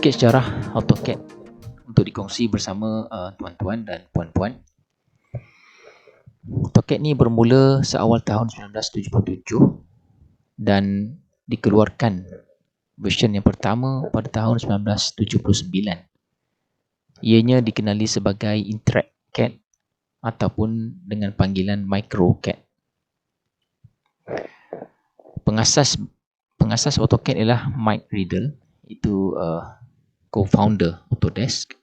Sikit sejarah AutoCAD untuk dikongsi bersama tuan-tuan dan puan-puan. AutoCAD ni bermula seawal tahun 1977 dan dikeluarkan version yang pertama pada tahun 1979. Ianya dikenali sebagai Interact CAD ataupun dengan panggilan MicroCAD. Pengasas AutoCAD ialah Mike Riddle, itu co-founder Autodesk.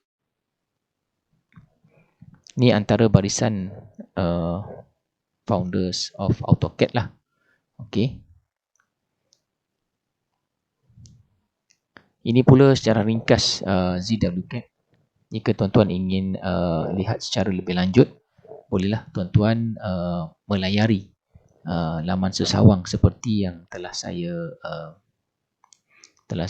Ni antara barisan founders of AutoCAD lah. Okey. Ini pula secara ringkas ZWCAD. Jika tuan-tuan ingin lihat secara lebih lanjut, bolehlah tuan-tuan melayari laman sesawang seperti yang telah saya telah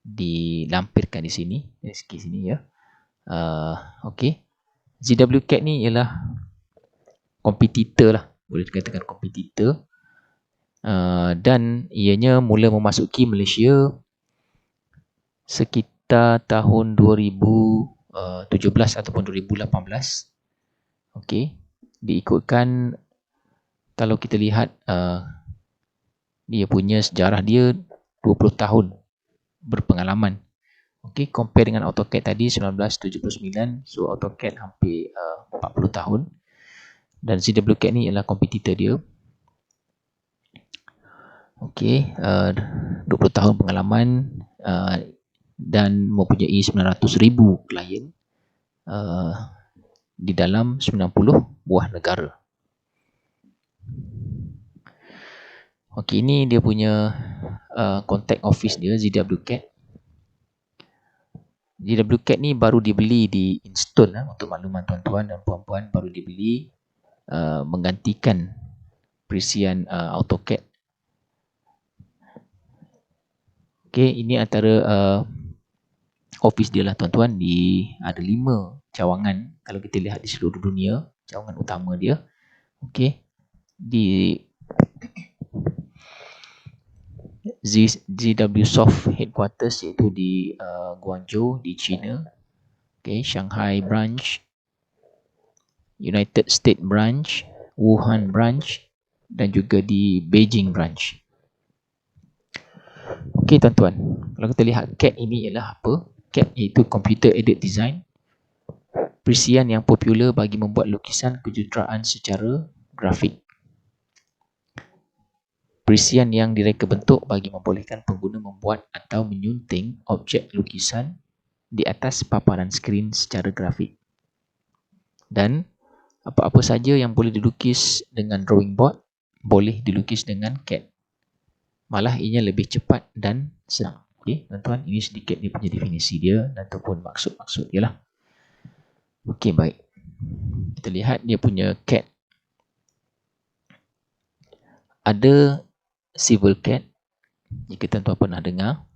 dilampirkan di sini, di sini ya. Okey. ZWCAD ni ialah kompetitor lah, boleh dikatakan kompetitor, dan ianya mula memasuki Malaysia sekitar tahun 2017 ataupun 2018. Okey, diikutkan kalau kita lihat dia punya sejarah dia 20 tahun berpengalaman. Okey, compare dengan AutoCAD tadi 1979, so AutoCAD hampir 40 tahun dan ZWCAD ni ialah kompetitor dia. Okey, 20 tahun pengalaman dan mempunyai 900,000 klien di dalam 90 buah negara. Okey, ini dia punya contact office dia, ZWCAD. ZWCAD ni baru dibeli di Instone untuk makluman tuan-tuan dan puan-puan, baru dibeli menggantikan Precision AutoCAD. Okey, ini antara office dia lah tuan-tuan. Ada 5 cawangan kalau kita lihat di seluruh dunia, cawangan utama dia. Okey, di ZWSoft headquarters iaitu di Guangzhou di China. Okey, Shanghai branch, United States branch, Wuhan branch dan juga di Beijing branch. Okey tuan-tuan, kalau kita lihat CAD ini ialah apa? CAD iaitu Computer Aided Design, perisian yang popular bagi membuat lukisan kejuruteraan secara grafik. Perisian yang direka bentuk bagi membolehkan pengguna membuat atau menyunting objek lukisan di atas paparan skrin secara grafik. Dan apa-apa saja yang boleh dilukis dengan drawing board boleh dilukis dengan CAD. Malah ianya lebih cepat dan senang. Okey, tuan-tuan, ini sedikit dia punya definisi dia ataupun maksud-maksud dia lah. Okey, baik. Kita lihat dia punya CAD. Ada Civil CAD, jika tuan-tuan pernah dengar.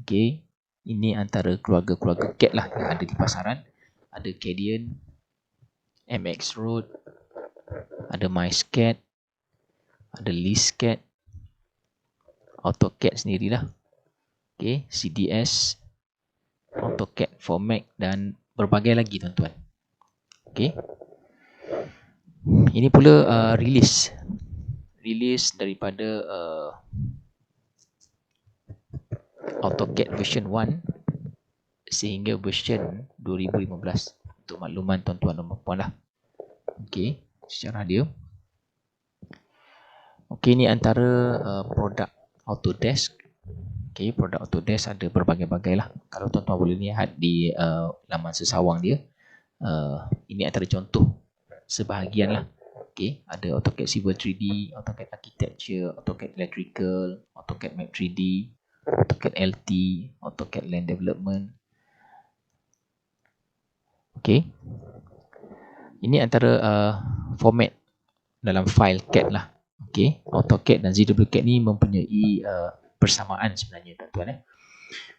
Okey, ini antara keluarga-keluarga CAD lah yang ada di pasaran. Ada Cadian, MX Road, ada MiceCAD, ada LeaseCAD, AutoCAD sendirilah. Okey, CDS, AutoCAD for Mac dan berbagai lagi tuan-tuan. Okey. Ini pula release daripada AutoCAD version 1 sehingga version 2015 untuk makluman tuan-tuan dan puan-puan lah. Okey, sejarah dia. Okey, ini antara produk Autodesk. Okey, produk Autodesk ada berbagai-bagai lah. Kalau tuan-tuan boleh lihat di laman sesawang dia, ini antara contoh sebahagian lah. Okey, ada AutoCAD Civil 3D, AutoCAD Architecture, AutoCAD Electrical, AutoCAD Map 3D, AutoCAD LT, AutoCAD Land Development. Okey, ini antara format dalam file CAD lah. Okey, AutoCAD dan ZWCAD ni mempunyai persamaan sebenarnya tuan-tuan.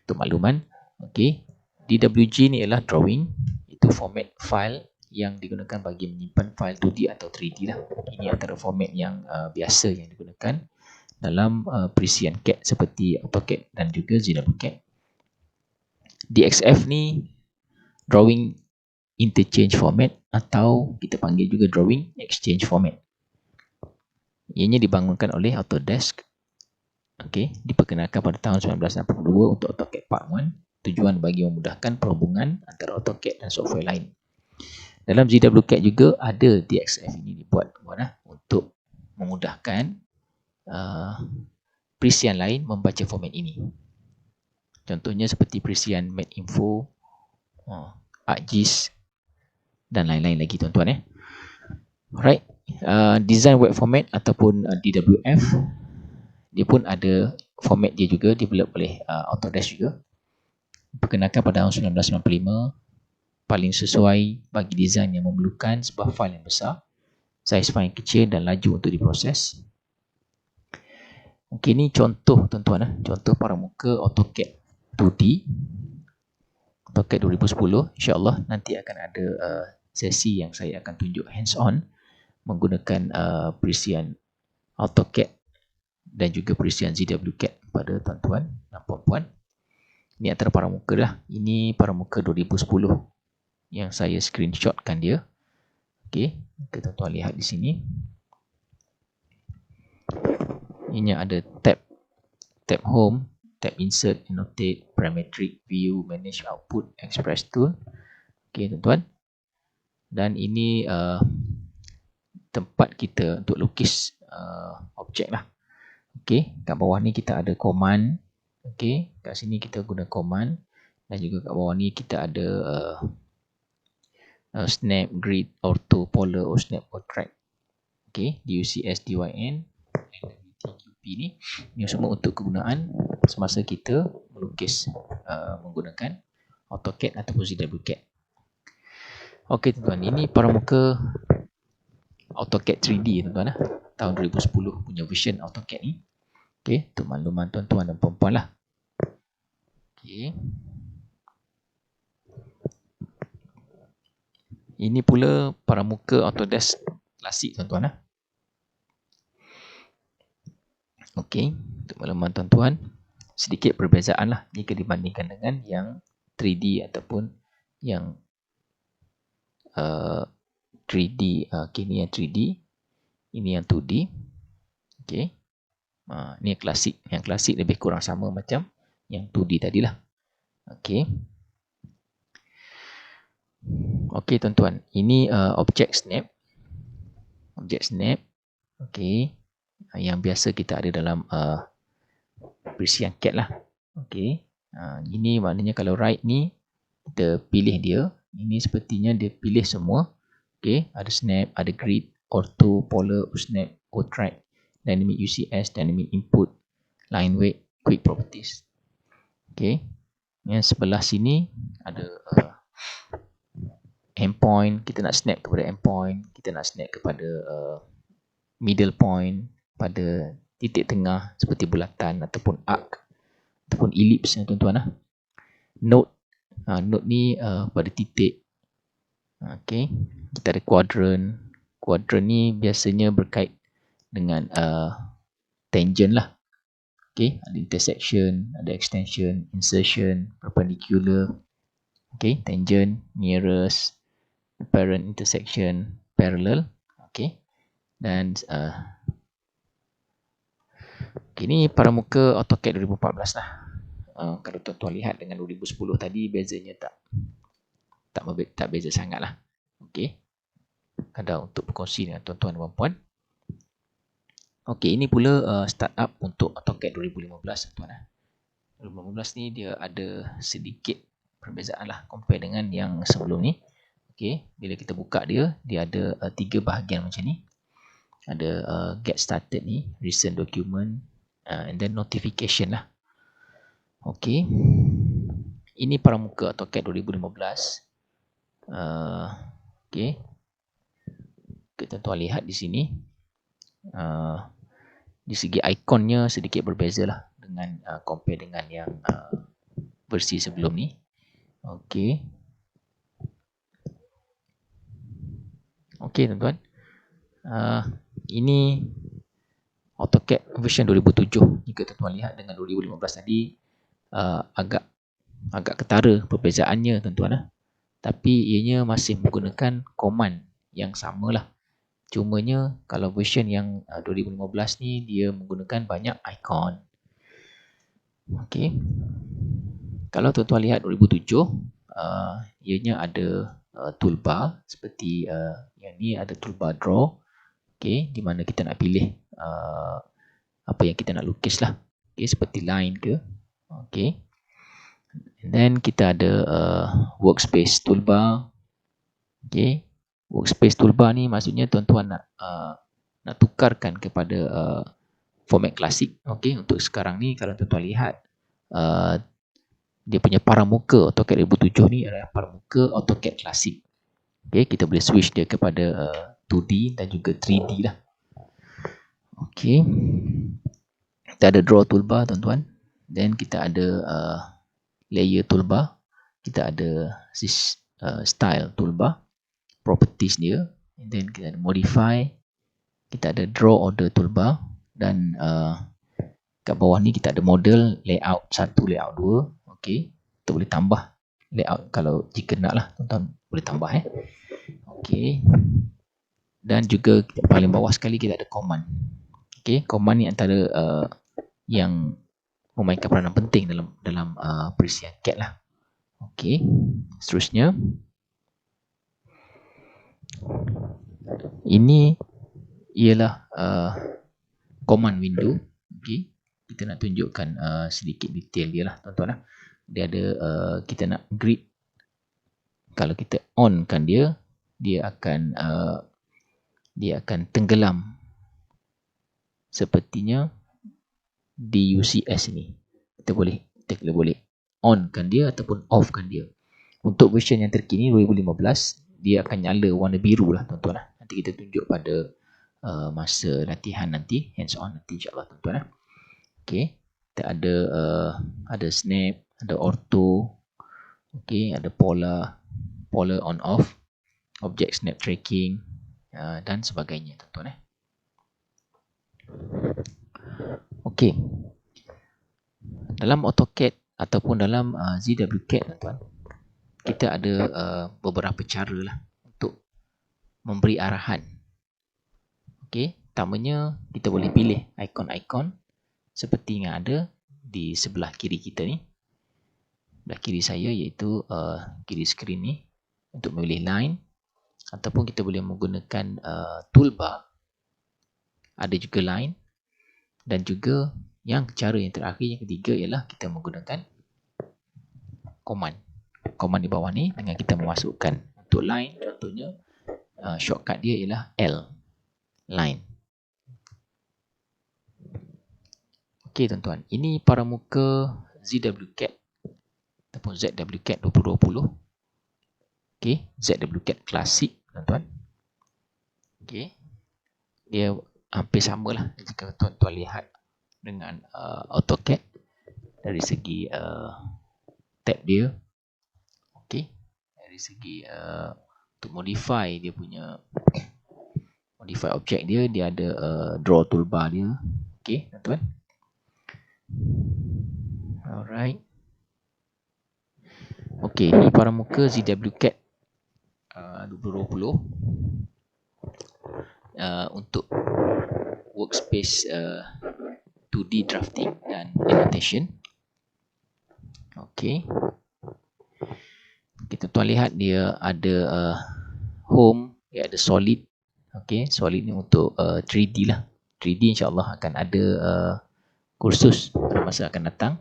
Untuk makluman, okey, DWG ni ialah drawing, itu format file yang digunakan bagi menyimpan file 2D atau 3D lah. Ini antara format yang biasa yang digunakan. dalam perisian CAD seperti AutoCAD dan juga ZWCAD. DXF ni Drawing Interchange Format atau kita panggil juga Drawing Exchange Format. Ianya dibangunkan oleh Autodesk. Diperkenalkan pada tahun 1982 untuk AutoCAD Part 1. Tujuan bagi memudahkan perhubungan antara AutoCAD dan software lain. Dalam ZWCAD juga ada DXF ini dibuat untuk memudahkan perisian lain membaca format ini. Contohnya seperti perisian MATinfo, ArcGIS dan lain-lain lagi tuan-tuan. Alright, design web format ataupun DWF, dia pun ada format dia juga, develop oleh Autodesk juga. Diperkenalkan pada tahun 1995, paling sesuai bagi desain yang memerlukan sebuah file yang besar, saiz file yang kecil dan laju untuk diproses. Okey, ni contoh tuan-tuan, contoh paramuka AutoCAD 2D, AutoCAD 2010. InsyaAllah nanti akan ada sesi yang saya akan tunjuk hands-on menggunakan perisian AutoCAD dan juga perisian ZWCAD pada tuan-tuan dan puan-puan. Ini antara paramuka lah. Ini paramuka 2010 yang saya screenshotkan dia. Okey, tuan-tuan lihat di sini. Ini ada tab home, tab insert, annotate, parametric, view, manage output, express tool. Okey tuan-tuan. Dan ini tempat kita untuk lukis objek lah. Okey, kat bawah ni kita ada command. Okey, kat sini kita guna command dan juga kat bawah ni kita ada snap, grid, ortho, polar, or snap, or track. Okey, DUCS, DYN, TQP ni semua untuk kegunaan semasa kita melukis menggunakan AutoCAD ataupun ZWCAD. Okey tuan-tuan, ini paramuka AutoCAD 3D tuan-tuan tahun 2010 punya version AutoCAD ni. Okey, untuk makluman tuan-tuan dan puan-puan lah. Okey. Ini pula paramuka Autodesk klasik tuan-tuan. Okey, untuk makluman tuan-tuan, sedikit perbezaan lah jika dibandingkan dengan yang 3D ataupun yang 3D. Ini yang 3D, ini yang 2D. Okey. Ni yang klasik. Yang klasik lebih kurang sama macam yang 2D tadilah. Okey. Okey tuan-tuan, ini objek snap. Objek snap. Okey. Yang biasa kita ada dalam perisian CAD lah. Okey. Ini maknanya kalau right ni kita pilih dia. Ini sepertinya dia pilih semua. Okey, ada snap, ada grid, ortho, polar, snap, track, dynamic UCS, dynamic input, line weight, quick properties. Okey. Yang sebelah sini ada endpoint. Kita nak snap kepada endpoint, kita nak snap kepada middle point, pada titik tengah seperti bulatan ataupun arc ataupun ellipse tuan-tuan. Node, node ni pada titik. Okey, kita ada quadrant. Quadrant ni biasanya berkait dengan tangent lah. Okey, ada intersection, ada extension, insertion, perpendicular. Okey, tangent, nearest, apparent, intersection, parallel. Okey. Dan ini paramuka AutoCAD 2014 lah. Kalau tuan-tuan lihat dengan 2010 tadi, bezanya tak beza sangat lah. Okey. Ada untuk berkongsi dengan tuan-tuan dan puan-puan. Okey, ini pula startup untuk AutoCAD 2015 tuan. 2015 ni dia ada sedikit perbezaan lah compare dengan yang sebelum ni. Okey, bila kita buka dia ada 3 bahagian macam ni. Ada get started ni, recent document, and then notification lah. Okey. Ini paramuka AutoCAD 2015. Okey. Kita tuan lihat di sini. Di segi ikonnya sedikit berbeza lah dengan compare dengan yang versi sebelum ni. Okey. Okey tuan-tuan. Ini AutoCAD version 2007. Jika tuan-tuan lihat dengan 2015 tadi, agak ketara perbezaannya tuan-tuan. Tapi ianya masih menggunakan command yang samalah. Cumanya kalau version yang 2015 ni dia menggunakan banyak icon. Okey. Kalau tuan-tuan lihat 2007, ianya ada toolbar seperti yang ni, ada toolbar draw. Okey, di mana kita nak pilih apa yang kita nak lukis lah. Okey, seperti line ke. Okey. And then kita ada workspace toolbar. Okey. Workspace toolbar ni maksudnya tuan-tuan nak tukarkan kepada format klasik. Okey, untuk sekarang ni kalau tuan-tuan lihat dia punya paramuka AutoCAD 2007 ni adalah paramuka AutoCAD klasik. Okey, kita boleh switch dia kepada 2D dan juga 3D lah. Okey. Kita ada draw toolbar tuan-tuan. Then kita ada layer toolbar. Kita ada style toolbar. Properties dia, and then kita ada modify, kita ada draw order toolbar, dan kat bawah ni kita ada model, layout 1, layout 2. Okey, kita boleh tambah layout kalau jika nak lah, tuan-tuan boleh tambah Okey, dan juga paling bawah sekali kita ada command. Okey, command ni antara yang memainkan peranan penting dalam perisian CAD lah. Okey, seterusnya ini ialah command window. Okey, kita nak tunjukkan sedikit detail dia lah tuan-tuan. Dia ada kita nak grid. Kalau kita on kan dia akan tenggelam sepertinya di UCS ni. Kita boleh on kan dia ataupun off kan dia. Untuk version yang terkini 2015, dia akan nyala warna biru lah tuan-tuan. Nanti kita tunjuk pada masa latihan nanti, hands on nanti insyaAllah tuan-tuan. Okey, kita ada snap, ada ortho. Okey, ada polar on off, object snap tracking dan sebagainya tuan-tuan. Okey, dalam AutoCAD ataupun dalam ZWCAD tuan-tuan, kita ada beberapa cara lah untuk memberi arahan. Okey, pertamanya kita boleh pilih ikon-ikon seperti yang ada di sebelah kiri kita ni. Sebelah kiri saya iaitu kiri skrin ni untuk memilih line, ataupun kita boleh menggunakan toolbar. Ada juga line, dan juga cara yang terakhir, yang ketiga ialah kita menggunakan command. Command di bawah ni dengan kita memasukkan untuk line, contohnya shortcut dia ialah L, line. Okey tuan-tuan, ini paramuka ZWCAD ataupun ZWCAD 2020. Okey, ZWCAD klasik tuan-tuan. Okey, dia hampir samalah jika tuan-tuan lihat dengan AutoCAD dari segi tab dia. Okey, dari segi untuk modify dia punya modify objek dia ada draw toolbar dia. Okey tuan-tuan. Alright. Okey, ini paramuka ZWCAD 2020 untuk workspace 2D drafting dan annotation. Okey. Kita tuan lihat dia ada home, dia ada solid. Okey, solid ni untuk 3D lah. 3D insya-Allah akan ada kursus pada masa akan datang.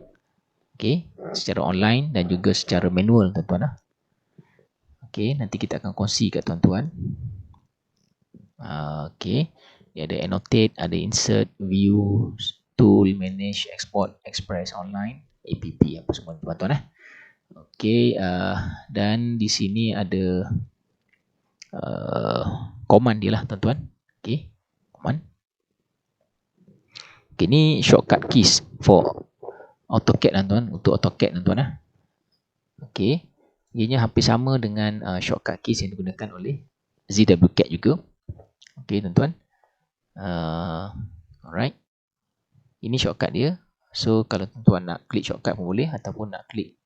Okey, secara online dan juga secara manual tuan-tuan lah. Okey, nanti kita akan kongsi kat tuan-tuan. Okey, dia ada annotate, ada insert, view, tool, manage, export, express online, app, apa semua tuan-tuan. Okey, dan di sini ada command dia lah tuan-tuan. Okey, command. Okey, ni shortcut keys for AutoCAD tuan-tuan, untuk AutoCAD tuan-tuan. Okey, ianya hampir sama dengan shortcut keys yang digunakan oleh ZWCAD juga. Okey tuan-tuan. Alright. Ini shortcut dia. So kalau tuan-tuan nak klik shortcut pun boleh, ataupun nak klik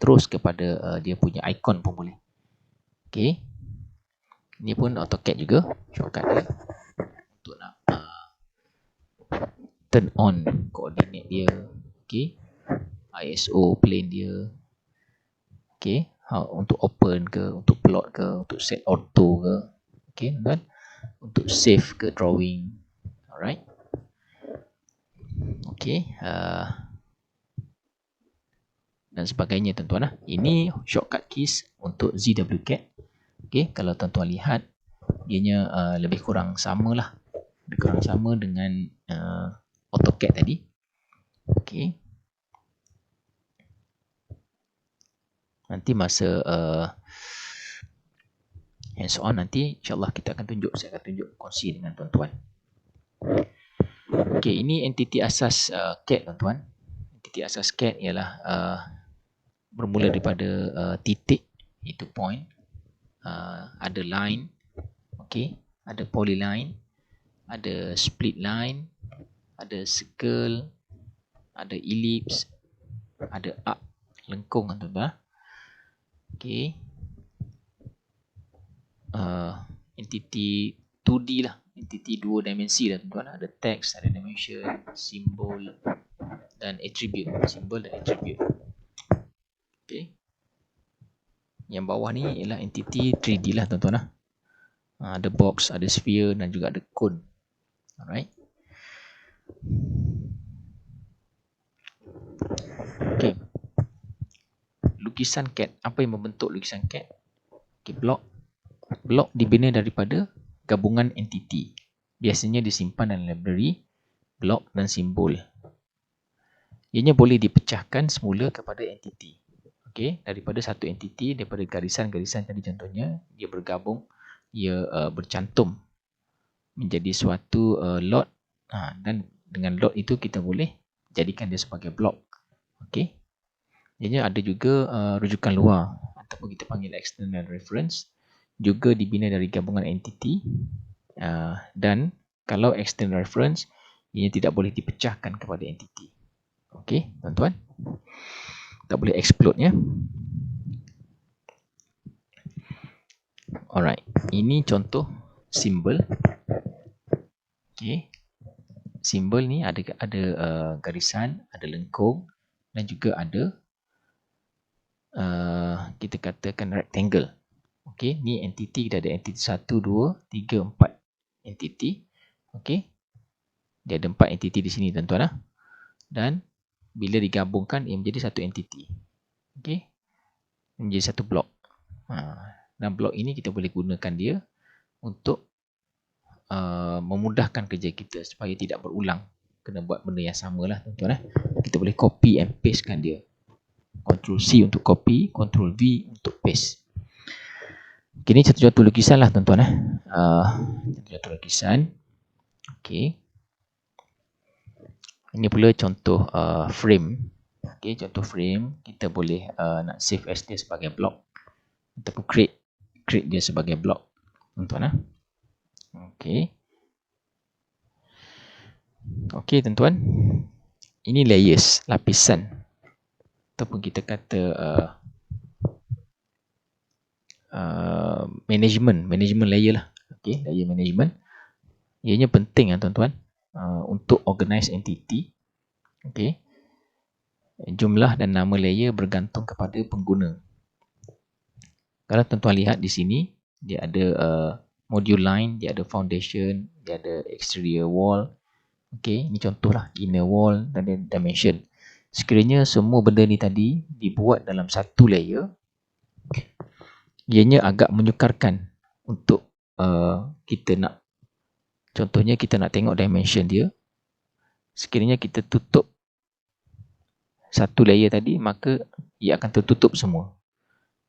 terus kepada dia punya icon pun boleh. Okay. Ini pun AutoCAD juga shortcut dia untuk nak turn on coordinate dia. Okay. ISO plane dia. Okay. Untuk open ke, untuk plot ke, untuk set auto ke. Okay. Dan untuk save ke drawing. Alright. Okay. Dan sebagainya tuan-tuan lah. Ini shortcut keys untuk ZWCAD. Okay. Kalau tuan-tuan lihat, dianya lebih kurang sama lah. Lebih kurang sama dengan AutoCAD tadi. Okay. Nanti masa hands on nanti insyaAllah kita akan tunjuk. Saya akan tunjuk kongsi dengan tuan-tuan. Okay, ini entiti asas CAD tuan-tuan. Entiti asas CAD ialah bermula daripada titik, itu point. Ada line, okay. Ada polyline, ada split line, ada circle, ada ellipse, ada arc, lengkung tuan-tuan. Okay. Entiti 2D lah, entiti 2 dimensi lah tuan-tuan. Ada text, ada dimension, simbol dan attribute. Simbol dan attribute. Okay. Yang bawah ni ialah entiti 3D lah tuan-tuan lah. Ada box, ada sphere dan juga ada cone. Alright. Okay. Lukisan CAD. Apa yang membentuk lukisan CAD? Okay, blok. Blok dibina daripada gabungan entiti. Biasanya disimpan dalam library, blok dan simbol. Ianya boleh dipecahkan semula kepada entiti. Okey, daripada satu entiti, daripada garisan-garisan tadi contohnya, dia bergabung, ia bercantum menjadi suatu lot. Dan dengan lot itu kita boleh jadikan dia sebagai blok. Okey. Ianya ada juga rujukan luar ataupun kita panggil external reference, juga dibina dari gabungan entiti. Dan kalau external reference, ianya tidak boleh dipecahkan kepada entiti. Okey, tuan-tuan. Tak boleh explode ya. Alright, ini contoh simbol. Okey. Simbol ni ada garisan, ada lengkung dan juga ada kita katakan rectangle. Okey, ni entiti, kita ada entiti 1 2 3 4 entiti. Okey. Dia ada 4 entiti di sini tuan-tuan lah. Dan bila digabungkan ia menjadi satu entiti. Okey. Menjadi satu blok. Dan blok ini kita boleh gunakan dia untuk memudahkan kerja kita supaya tidak berulang. Kena buat benda yang samalah tuan-tuan. Kita boleh copy and pastekan dia. Ctrl C untuk copy, Ctrl V untuk paste. Okay, ini contoh lukisan lah tuan-tuan. Contoh lukisan. Okey. Ini pula contoh frame. Okey, contoh frame kita boleh nak save as dia sebagai blok ataupun create dia sebagai blok tuan-tuan. Okey. Okey tuan-tuan. Ini layers, lapisan. Ataupun kita kata management layer lah. Okey, layer management. Ianya penting tuan-tuan untuk organize entity. Okey. Jumlah dan nama layer bergantung kepada pengguna. Kalau tuan-tuan lihat di sini, dia ada module line, dia ada foundation, dia ada exterior wall. Okey, ini contohlah inner wall dan dimension. Sekiranya semua benda ni tadi dibuat dalam satu layer, ianya agak menyukarkan untuk kita nak, contohnya kita nak tengok dimension dia. Sekiranya kita tutup satu layer tadi, maka ia akan tertutup semua.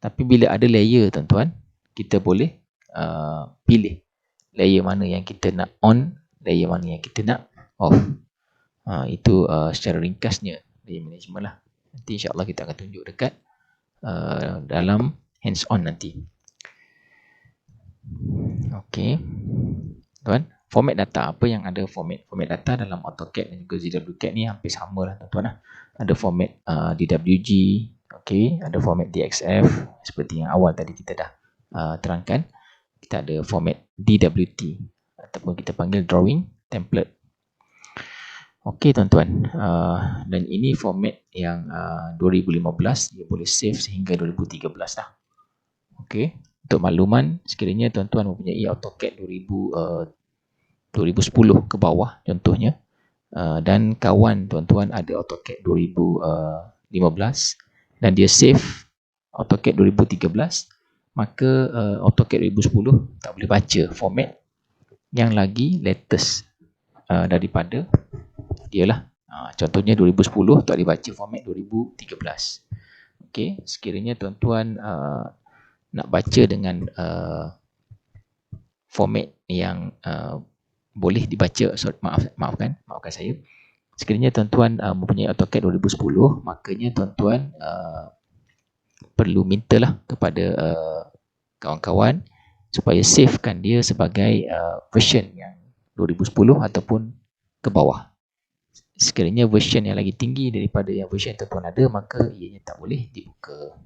Tapi bila ada layer tuan-tuan, kita boleh pilih layer mana yang kita nak on, layer mana yang kita nak off. Itu secara ringkasnya layer management lah. Nanti insyaAllah kita akan tunjuk dekat dalam hands on nanti. Okey, tuan. format data. Apa yang ada format data dalam AutoCAD dan juga ZWCAD ni hampir sama lah tuan-tuan lah. Ada format DWG, okay, ada format DXF seperti yang awal tadi kita dah terangkan. Kita ada format DWT ataupun kita panggil drawing template. Okey tuan-tuan, dan ini format yang 2015, dia boleh save sehingga 2013 lah. Okey, untuk makluman sekiranya tuan-tuan mempunyai AutoCAD 2010 ke bawah contohnya, dan kawan tuan-tuan ada AutoCAD 2015 dan dia save AutoCAD 2013, maka AutoCAD 2010 tak boleh baca format yang lagi latest daripada dia lah. Contohnya 2010 tak boleh baca format 2013. Okey, sekiranya tuan-tuan nak baca dengan format yang boleh dibaca, maafkan saya. Sekiranya tuan-tuan mempunyai AutoCAD 2010, makanya tuan-tuan perlu mintalah kepada kawan-kawan supaya savekan dia sebagai version yang 2010 ataupun ke bawah. Sekiranya version yang lagi tinggi daripada yang version tuan-tuan ada, maka ianya tak boleh dibuka,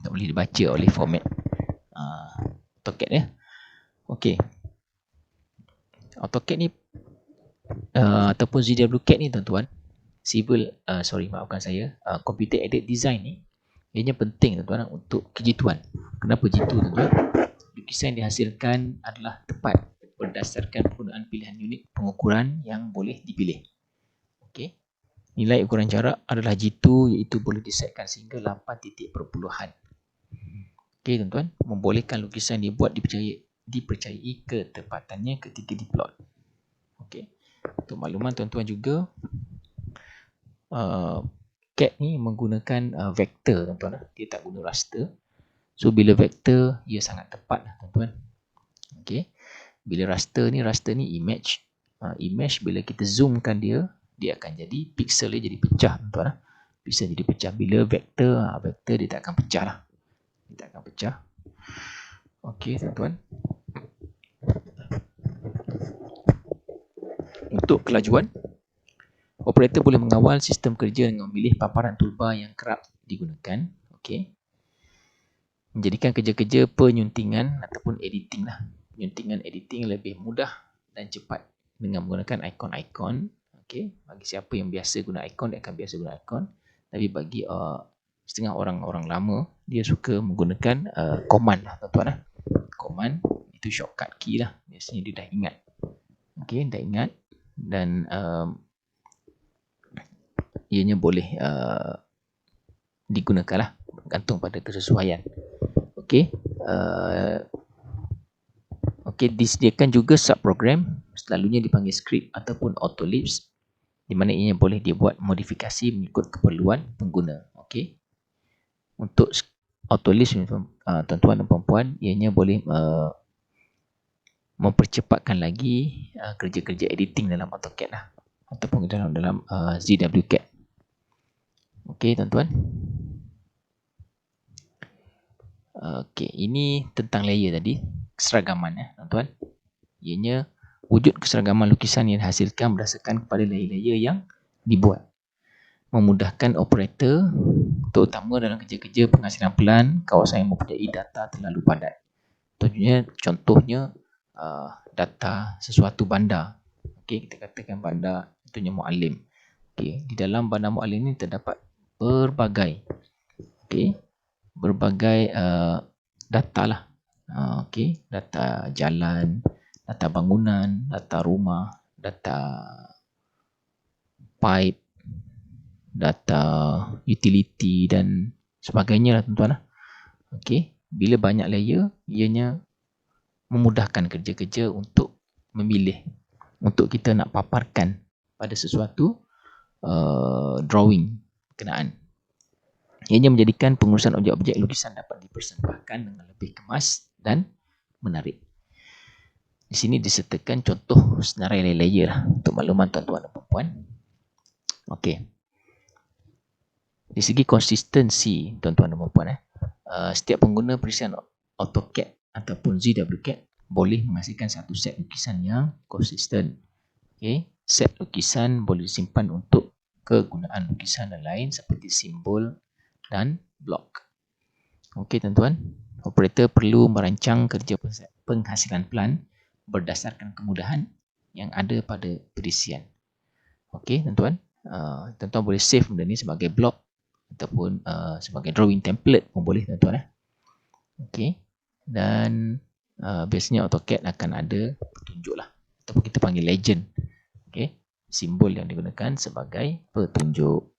tak boleh dibaca oleh format AutoCAD ya. Okey, AutoCAD ni ataupun ZWCAD ni tuan-tuan, maafkan saya, computer aided design ni ianya penting tuan-tuan untuk kejituan. Kenapa jitu tuan-tuan? Lukisan yang dihasilkan adalah tepat berdasarkan penggunaan pilihan unit pengukuran yang boleh dipilih. Okey, nilai ukuran jarak adalah jitu, iaitu boleh disetkan sehingga 8 titik perpuluhan. Okey tuan-tuan, membolehkan lukisan dibuat dipercayai ketepatannya ketika diplot. Okey, untuk makluman tuan-tuan juga, CAD ni menggunakan vektor tuan-tuan, dia tak guna raster. So bila vektor, ia sangat tepat lah tuan-tuan. Okey, bila raster ni image. Image bila kita zoomkan dia akan jadi pixel dia jadi pecah tuan-tuan. Bisa jadi pecah. Bila vektor dia tak akan pecah lah. Dia tak akan pecah. Okey tuan-tuan. Untuk kelajuan, operator boleh mengawal sistem kerja dengan memilih paparan toolbar yang kerap digunakan. Okey, menjadikan kerja-kerja penyuntingan ataupun editing lah. Penyuntingan editing lebih mudah dan cepat dengan menggunakan ikon-ikon. Okey, bagi siapa yang biasa guna ikon, dia akan biasa guna ikon. Tapi bagi setengah orang lama, dia suka menggunakan command lah tuan-tuan lah. Command itu shortcut key lah. Biasanya dia dah ingat. Okey, dah ingat dan ianya boleh digunakan lah, bergantung pada kesesuaian. Okey, disediakan juga subprogram, selalunya dipanggil script ataupun autolips, di mana ianya boleh dibuat modifikasi mengikut keperluan pengguna. Okey, untuk autolips tuan-tuan dan puan-puan, ianya boleh mempercepatkan lagi kerja-kerja editing dalam AutoCAD lah, ataupun dalam ZWCAD. Okey tuan-tuan. Okey, ini tentang layer tadi, keseragaman ya tuan-tuan. Ianya wujud keseragaman lukisan yang dihasilkan berdasarkan kepada layer-layer yang dibuat. Memudahkan operator, terutama dalam kerja-kerja penghasilan pelan, kawasan yang mempunyai data terlalu padat. Contohnya data sesuatu bandar. Okey, kita katakan bandar contohnya Muallim. Okey, di dalam bandar Muallim ini terdapat berbagai data lah. Okey, data jalan, data bangunan, data rumah, data pipe, data utility dan sebagainya lah tuan-tuan lah. Okey, bila banyak layer, ianya memudahkan kerja-kerja untuk memilih, untuk kita nak paparkan pada sesuatu drawing berkenaan. Ianya menjadikan pengurusan objek-objek lukisan dapat dipersembahkan dengan lebih kemas dan menarik. Di sini disertakan contoh senarai layer lah untuk makluman tuan-tuan dan puan-puan. Okey. Di segi konsistensi tuan-tuan dan puan-puan, setiap pengguna perisian AutoCAD ataupun ZWCAD boleh menghasilkan satu set lukisan yang konsisten. Okay. Set lukisan boleh disimpan untuk kegunaan lukisan lain seperti simbol dan blok. Okey tuan-tuan, operator perlu merancang kerja penghasilan pelan berdasarkan kemudahan yang ada pada perisian. Okey tuan-tuan, tuan-tuan boleh save benda ni sebagai blok ataupun sebagai drawing template pun boleh tuan-tuan. Okey, dan biasanya AutoCAD akan ada petunjuk lah ataupun kita panggil legend. Okey, simbol yang digunakan sebagai petunjuk.